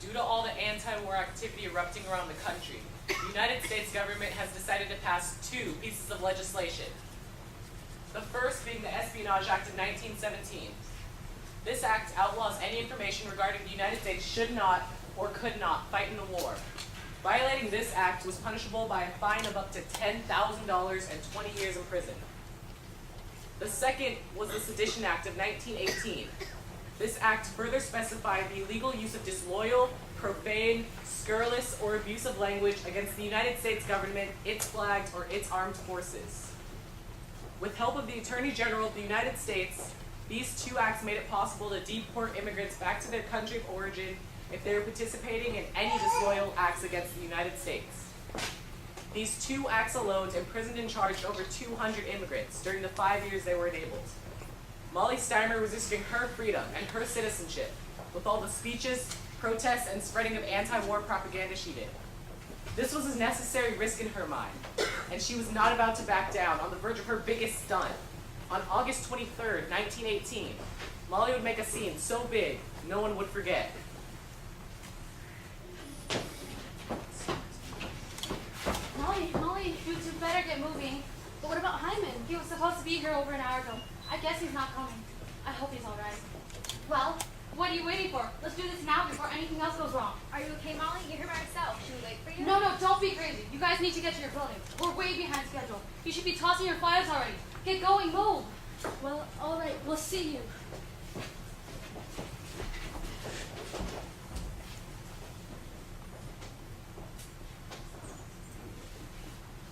Due to all the anti-war activity erupting around the country, the United States government has decided to pass two pieces of legislation. The first being the Espionage Act of 1917. This act outlaws any information regarding the United States should not or could not fight in the war. Violating this act was punishable by a fine of up to $10,000 and 20 years in prison. The second was the Sedition Act of 1918. This act further specified the illegal use of disloyal, profane, scurrilous, or abusive language against the United States government, its flags, or its armed forces. With help of the Attorney General of the United States, these two acts made it possible to deport immigrants back to their country of origin if they were participating in any disloyal acts against the United States. These two acts alone imprisoned and charged over 200 immigrants during the 5 years they were enabled. Molly Steimer was risking her freedom and her citizenship with all the speeches, protests, and spreading of anti-war propaganda she did. This was a necessary risk in her mind, and she was not about to back down on the verge of her biggest stunt. On August 23rd, 1918, Molly would make a scene so big, no one would forget. Molly, you two better get moving. But what about Hyman? He was supposed to be here over an hour ago. I guess he's not coming. I hope he's all right. Well, what are you waiting for? Let's do this now before anything else goes wrong. Are you okay, Molly? You're here by yourself. Should we wait for you? No, don't be crazy. You guys need to get to your building. We're way behind schedule. You should be tossing your files already. Get going, move. Well, all right. We'll see you.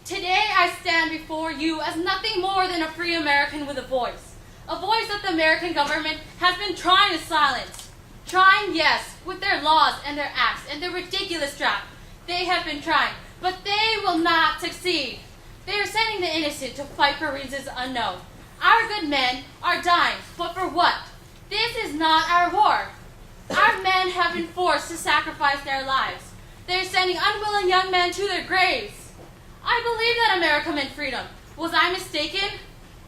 Today I stand before you as nothing more than a free American with a voice that the American government has been trying to silence. Trying, yes, with their laws and their acts and their ridiculous draft. They have been trying, but they will not succeed. They are sending the innocent to fight for reasons unknown. Our good men are dying, but for what? This is not our war. Our men have been forced to sacrifice their lives. They are sending unwilling young men to their graves. I believe that America meant freedom. Was I mistaken?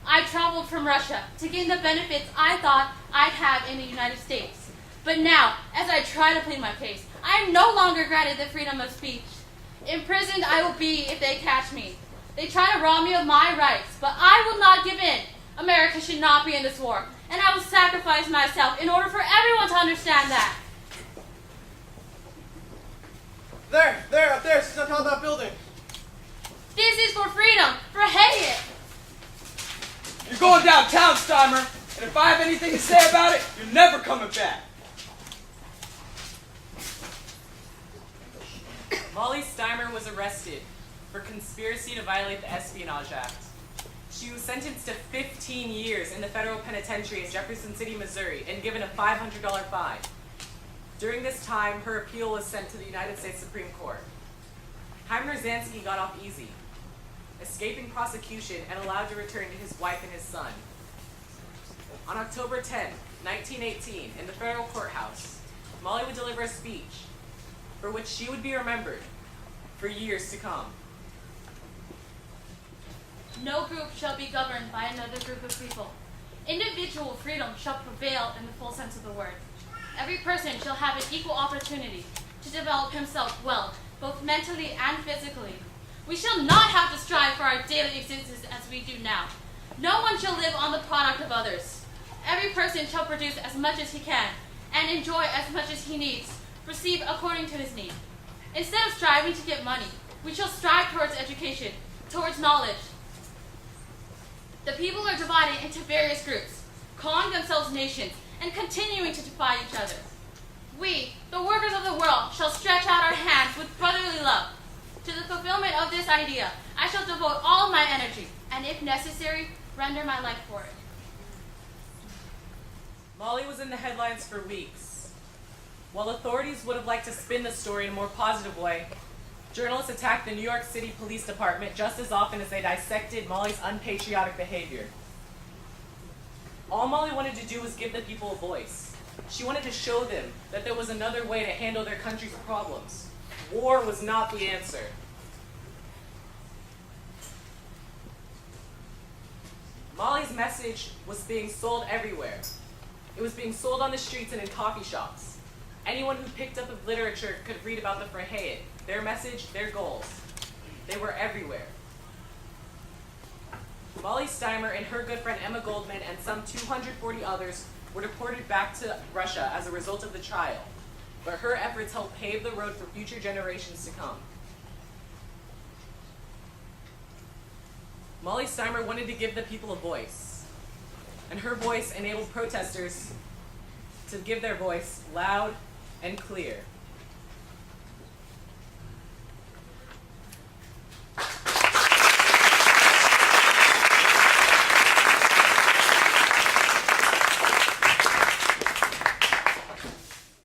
I traveled from Russia to gain the benefits I thought I'd have in the United States. But now, as I try to plead my case, I am no longer granted the freedom of speech. Imprisoned I will be if they catch me. They try to rob me of my rights, but I will not give in. America should not be in this war, and I will sacrifice myself in order for everyone to understand that. There, up there, she's on top of that building. This is for freedom, for Hayek. You're going downtown, Steimer, and if I have anything to say about it, you're never coming back. Molly Steimer was arrested for conspiracy to violate the Espionage Act. She was sentenced to 15 years in the federal penitentiary in Jefferson City, Missouri, and given a $500 fine. During this time, her appeal was sent to the United States Supreme Court. Hyman Rosansky got off easy, escaping prosecution and allowed to return to his wife and his son. On October 10, 1918, in the federal courthouse, Molly would deliver a speech for which she would be remembered for years to come. No group shall be governed by another group of people. Individual freedom shall prevail in the full sense of the word. Every person shall have an equal opportunity to develop himself well, both mentally and physically. We shall not have to strive for our daily existence as we do now. No one shall live on the product of others. Every person shall produce as much as he can, and enjoy as much as he needs, receive according to his need. Instead of striving to get money, we shall strive towards education, towards knowledge. The people are divided into various groups, calling themselves nations, and continuing to defy each other. We, the workers of the world, shall stretch out our hands with brotherly love. To the fulfillment of this idea, I shall devote all my energy, and if necessary, render my life for it. Molly was in the headlines for weeks. While authorities would have liked to spin the story in a more positive way, journalists attacked the New York City Police Department just as often as they dissected Molly's unpatriotic behavior. All Molly wanted to do was give the people a voice. She wanted to show them that there was another way to handle their country's problems. War was not the answer. Molly's message was being sold everywhere. It was being sold on the streets and in coffee shops. Anyone who picked up a literature could read about the Freiheit, their message, their goals. They were everywhere. Molly Steimer and her good friend Emma Goldman and some 240 others were deported back to Russia as a result of the trial, but her efforts helped pave the road for future generations to come. Molly Steimer wanted to give the people a voice, and her voice enabled protesters to give their voice loud and clear.